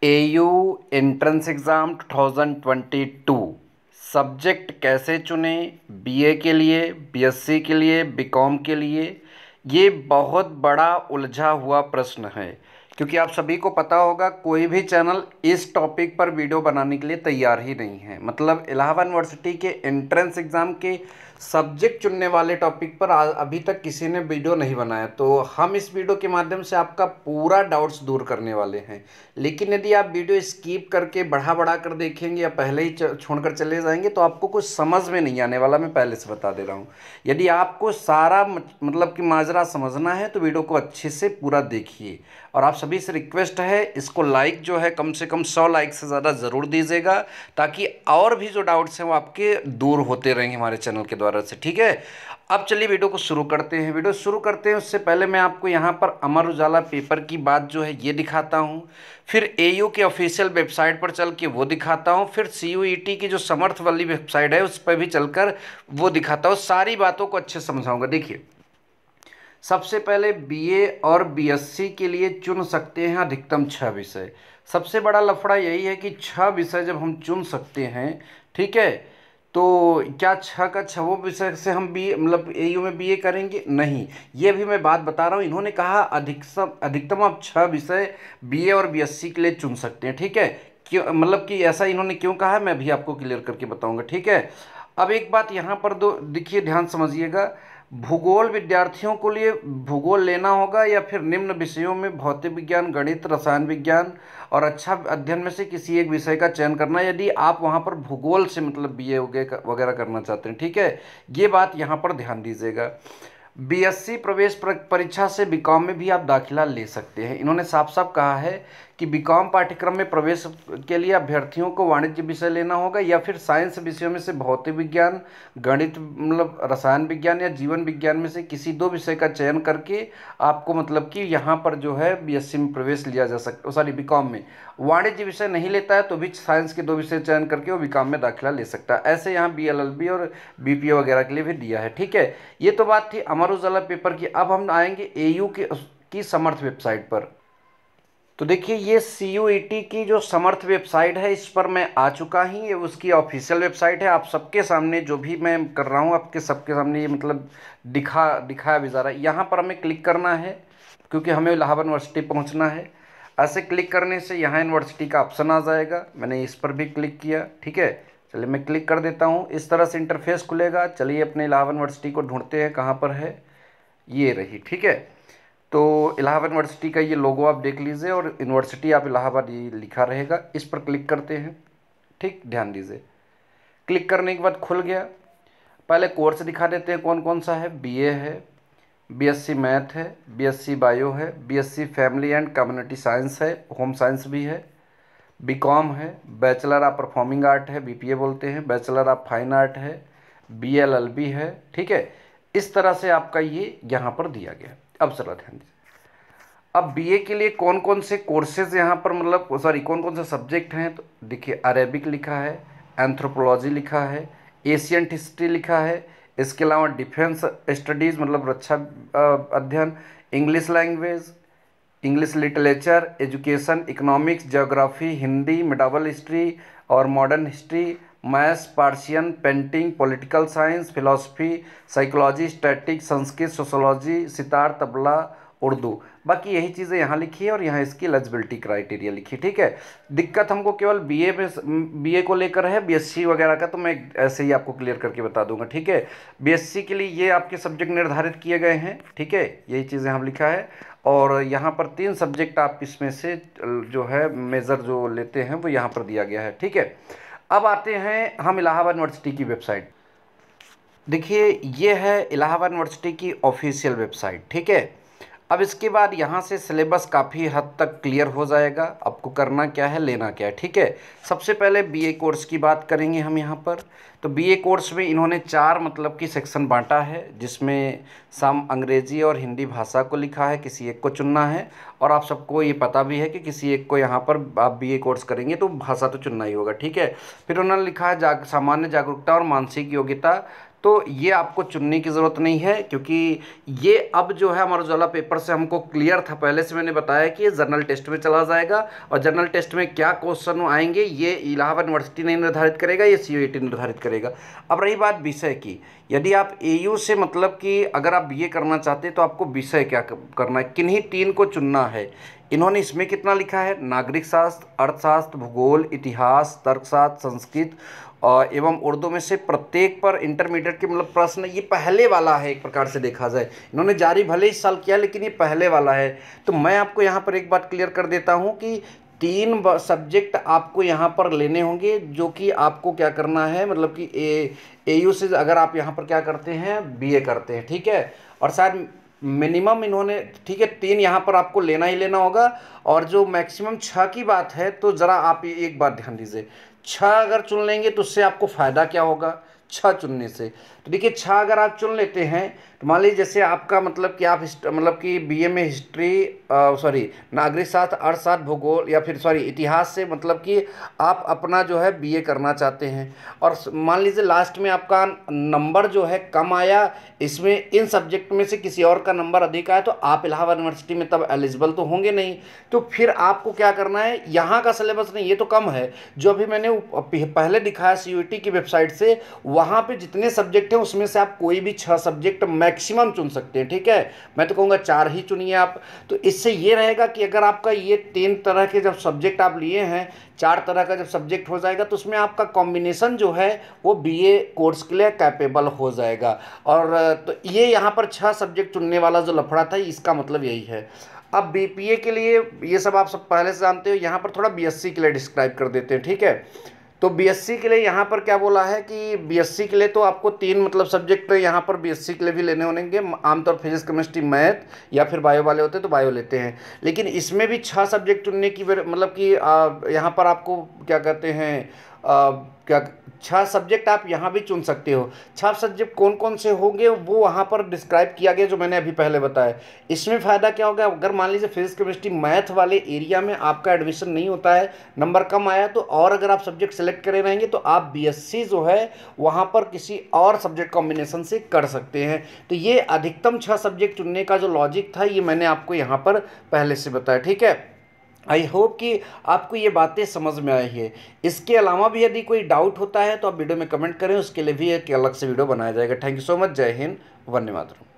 AU entrance exam 2022 subject कैसे चुने। BA के लिए, बीएससी के लिए, बीकॉम के लिए। ये बहुत बड़ा उलझा हुआ प्रश्न है, क्योंकि आप सभी को पता होगा कोई भी चैनल इस टॉपिक पर वीडियो बनाने के लिए तैयार ही नहीं है। मतलब इलाहाबाद यूनिवर्सिटी के एंट्रेंस एग्ज़ाम के सब्जेक्ट चुनने वाले टॉपिक पर अभी तक किसी ने वीडियो नहीं बनाया। तो हम इस वीडियो के माध्यम से आपका पूरा डाउट्स दूर करने वाले हैं। लेकिन यदि आप वीडियो स्किप करके बढ़ा कर देखेंगे या पहले ही छोड़कर चले जाएंगे तो आपको कुछ समझ में नहीं आने वाला, मैं पहले से बता दे रहा हूँ। यदि आपको सारा मतलब कि माजरा समझना है तो वीडियो को अच्छे से पूरा देखिए। और आप सभी से रिक्वेस्ट है, इसको लाइक जो है कम से कम 100 लाइक से ज़्यादा ज़रूर दीजिएगा, ताकि और भी जो डाउट्स हैं वो आपके दूर होते रहेंगे हमारे चैनल के द्वारा से। ठीक है, अब चलिए वीडियो को शुरू करते हैं। वीडियो शुरू करते हैं उससे पहले मैं आपको यहाँ पर अमर उजाला पेपर की बात जो है ये दिखाता हूँ, फिर एयू के ऑफिशियल वेबसाइट पर चल के वो दिखाता हूँ, फिर सीयूईटी की जो समर्थ वाली वेबसाइट है उस पर भी चलकर वो दिखाता हूँ। सारी बातों को अच्छे से समझाऊंगा। देखिए, सबसे पहले बीए और बीएससी के लिए चुन सकते हैं अधिकतम 6 विषय। सबसे बड़ा लफड़ा यही है कि 6 विषय जब हम चुन सकते हैं, ठीक है, तो क्या 6 का 6 विषय से हम बी मतलब एयू में बीए करेंगे? नहीं, ये भी मैं बात बता रहा हूँ। इन्होंने कहा अधिकतम अधिकतम आप 6 विषय बीए और बीएससी के लिए चुन सकते हैं। ठीक है, क्यों मतलब कि ऐसा इन्होंने क्यों कहा है मैं भी आपको क्लियर करके बताऊंगा। ठीक है, अब एक बात यहाँ पर दो देखिए, ध्यान समझिएगा। भूगोल विद्यार्थियों को लिए भूगोल लेना होगा या फिर निम्न विषयों में भौतिक विज्ञान, गणित, रसायन विज्ञान और अच्छा अध्ययन में से किसी एक विषय का चयन करना, यदि आप वहाँ पर भूगोल से मतलब बीए वगैरह करना चाहते हैं। ठीक है, ये बात यहाँ पर ध्यान दीजिएगा। बीएससी प्रवेश परीक्षा से बीकॉम में भी आप दाखिला ले सकते हैं। इन्होंने साफ साफ कहा है कि बीकॉम पाठ्यक्रम में प्रवेश के लिए अभ्यर्थियों को वाणिज्य विषय लेना होगा या फिर साइंस विषयों में से भौतिक विज्ञान, गणित मतलब रसायन विज्ञान या जीवन विज्ञान में से किसी 2 विषय का चयन करके आपको मतलब कि यहाँ पर जो है बीएससी में प्रवेश लिया जा सकता, सॉरी बीकॉम में। वाणिज्य विषय नहीं लेता है तो भी साइंस के 2 विषय चयन करके वो बीकॉम में दाखिला ले सकता है। ऐसे यहाँ बीएलएलबी और बीपीए वगैरह के लिए भी दिया है। ठीक है, ये तो बात थी अमर उजाला पेपर की। अब हम आएंगे एयू की समर्थ वेबसाइट पर। तो देखिए, ये सीयूईटी की जो समर्थ वेबसाइट है इस पर मैं आ चुका ही। ये उसकी ऑफिशियल वेबसाइट है। आप सबके सामने जो भी मैं कर रहा हूँ आपके सबके सामने ये मतलब दिखाया भी जा रहा है। यहाँ पर हमें क्लिक करना है क्योंकि हमें इलाहाबाद यूनिवर्सिटी पहुँचना है। ऐसे क्लिक करने से यहाँ यूनिवर्सिटी का ऑप्शन आ जाएगा। मैंने इस पर भी क्लिक किया। ठीक है, चलिए मैं क्लिक कर देता हूँ। इस तरह से इंटरफेस खुलेगा। चलिए अपने इलाहाबाद यूनिवर्सिटी को ढूंढते हैं, कहाँ पर है, ये रही। ठीक है, तो इलाहाबाद यूनिवर्सिटी का ये लोगो आप देख लीजिए और यूनिवर्सिटी आप इलाहाबाद ये लिखा रहेगा। इस पर क्लिक करते हैं। ठीक, ध्यान दीजिए। क्लिक करने के बाद खुल गया। पहले कोर्स दिखा देते हैं कौन कौन सा है। बीए है, बीएससी मैथ है, बीएससी बायो है, BSc family and community science है, होम साइंस भी है, बीकॉम है, बैचलर ऑफ परफॉर्मिंग आर्ट है, बीपीए बोलते हैं, बैचलर ऑफ फाइन आर्ट है, बीएलएलबी है। ठीक है, इस तरह से आपका ये यहाँ पर दिया गया। अब चला ध्यान दीजिए। अब बीए के लिए कौन कौन से कोर्सेज यहाँ पर मतलब सॉरी कौन कौन से सब्जेक्ट हैं, तो देखिए अरेबिक लिखा है, एंथ्रोपोलॉजी लिखा है, एशियन हिस्ट्री लिखा है, इसके अलावा डिफेंस स्टडीज़ मतलब रक्षा अध्ययन, English language, English literature, education, economics, geography, Hindi, medieval history और modern history, maths, Persian, painting, political science, philosophy, psychology, statistics, Sanskrit, sociology, sitar, tabla, Urdu. बाकी यही चीज़ें यहाँ लिखी है और यहाँ इसकी एलिजिबिलिटी क्राइटेरिया लिखी। ठीक है, दिक्कत हमको केवल बीए में बीए को लेकर है। बीएससी वगैरह का तो मैं ऐसे ही आपको क्लियर करके बता दूंगा। ठीक है, बीएससी के लिए ये आपके सब्जेक्ट निर्धारित किए गए हैं। ठीक है, यही चीज़ें हम लिखा है और यहाँ पर 3 सब्जेक्ट आप इसमें से जो है मेजर जो लेते हैं वो यहाँ पर दिया गया है। ठीक है, अब आते हैं हम इलाहाबाद यूनिवर्सिटी की वेबसाइट। देखिए, ये है इलाहाबाद यूनिवर्सिटी की ऑफिशियल वेबसाइट। ठीक है, अब इसके बाद यहाँ से सिलेबस काफ़ी हद तक क्लियर हो जाएगा। आपको करना क्या है, लेना क्या है। ठीक है, सबसे पहले बीए कोर्स की बात करेंगे हम यहाँ पर। तो बीए कोर्स में इन्होंने 4 मतलब कि सेक्शन बांटा है, जिसमें सम अंग्रेजी और हिंदी भाषा को लिखा है, किसी एक को चुनना है। और आप सबको ये पता भी है कि किसी एक को यहाँ पर आप बीए कोर्स करेंगे तो भाषा तो चुनना ही होगा। ठीक है, फिर उन्होंने लिखा है सामान्य जागरूकता और मानसिक योग्यता। तो ये आपको चुनने की ज़रूरत नहीं है, क्योंकि ये अब जो है अमर उजाला पेपर से हमको क्लियर था, पहले से मैंने बताया कि ये जनरल टेस्ट में चला जाएगा और जनरल टेस्ट में क्या क्वेश्चन आएंगे ये इलाहाबाद यूनिवर्सिटी नहीं निर्धारित करेगा, ये CUET निर्धारित करेगा। अब रही बात विषय की, यदि आप AU से मतलब कि अगर आप BA करना चाहते हैं तो आपको विषय क्या करना है, किन्हीं 3 को चुनना है। इन्होंने इसमें कितना लिखा है, नागरिक शास्त्र, अर्थशास्त्र, भूगोल, इतिहास, तर्कशास्त्र, संस्कृत और एवं उर्दू में से प्रत्येक पर इंटरमीडिएट के मतलब प्रश्न, ये पहले वाला है एक प्रकार से देखा जाए। इन्होंने जारी भले इस साल किया लेकिन ये पहले वाला है। तो मैं आपको यहाँ पर एक बात क्लियर कर देता हूँ कि 3 सब्जेक्ट आपको यहाँ पर लेने होंगे, जो कि आपको क्या करना है, मतलब कि AU से अगर आप यहाँ पर क्या करते हैं, BA करते हैं, ठीक है। और शायद मिनिमम इन्होंने, ठीक है, 3 यहाँ पर आपको लेना ही लेना होगा। और जो मैक्सिमम 6 की बात है, तो ज़रा आप एक बात ध्यान दीजिए, 6 अगर चुन लेंगे तो उससे आपको फ़ायदा क्या होगा 6 चुनने से। तो देखिए 6 अगर आप चुन लेते हैं तो मान लीजिए जैसे आपका मतलब कि आप मतलब कि BA में हिस्ट्री, सॉरी नागरिक शास्त्र, अर्थशास्त्र, भूगोल या फिर सॉरी इतिहास से मतलब कि आप अपना जो है BA करना चाहते हैं, और मान लीजिए लास्ट में आपका नंबर जो है कम आया, इसमें इन सब्जेक्ट में से किसी और का नंबर अधिक आया, तो आप इलाहाबाद यूनिवर्सिटी में तब एलिजिबल तो होंगे नहीं। तो फिर आपको क्या करना है, यहाँ का सिलेबस नहीं, ये तो कम है, जो अभी मैंने पहले दिखाया CUET की वेबसाइट से, वहाँ पे जितने सब्जेक्ट हैं उसमें से आप कोई भी 6 सब्जेक्ट मैक्सिमम चुन सकते हैं, ठीक है। मैं तो कहूँगा 4 ही चुनिए आप। तो इससे ये रहेगा कि अगर आपका ये 3 तरह के जब सब्जेक्ट आप लिए हैं, 4 तरह का जब सब्जेक्ट हो जाएगा, तो उसमें आपका कॉम्बिनेशन जो है वो BA कोर्स के लिए कैपेबल हो जाएगा। और तो ये यहाँ पर 6 सब्जेक्ट चुनने वाला जो लफड़ा था, इसका मतलब यही है। अब BPA के लिए ये सब आप सब पहले से जानते हो, यहाँ पर थोड़ा BSc के लिए डिस्क्राइब कर देते हैं, ठीक है। तो BSc के लिए यहाँ पर क्या बोला है कि BSc के लिए तो आपको 3 मतलब सब्जेक्ट यहाँ पर BSc के लिए भी लेने होंगे। आमतौर फिजिक्स, केमिस्ट्री, मैथ या फिर बायो वाले होते हैं तो बायो लेते हैं, लेकिन इसमें भी 6 सब्जेक्ट चुनने की मतलब कि यहाँ पर आपको क्या कहते हैं, क्या 6 सब्जेक्ट आप यहाँ भी चुन सकते हो। 6 सब्जेक्ट कौन कौन से होंगे वो वहाँ पर डिस्क्राइब किया गया, जो मैंने अभी पहले बताया। इसमें फ़ायदा क्या होगा, अगर मान लीजिए फिजिक्स, केमिस्ट्री, मैथ वाले एरिया में आपका एडमिशन नहीं होता है, नंबर कम आया, तो और अगर आप सब्जेक्ट सेलेक्ट करे रहेंगे तो आप BSc जो है वहाँ पर किसी और सब्जेक्ट कॉम्बिनेशन से कर सकते हैं। तो ये अधिकतम 6 सब्जेक्ट चुनने का जो लॉजिक था, ये मैंने आपको यहाँ पर पहले से बताया, ठीक है। आई होप कि आपको ये बातें समझ में आई है। इसके अलावा भी यदि कोई डाउट होता है तो आप वीडियो में कमेंट करें, उसके लिए भी एक अलग से वीडियो बनाया जाएगा। Thank you so much. जय हिंद, वंदे मातरम।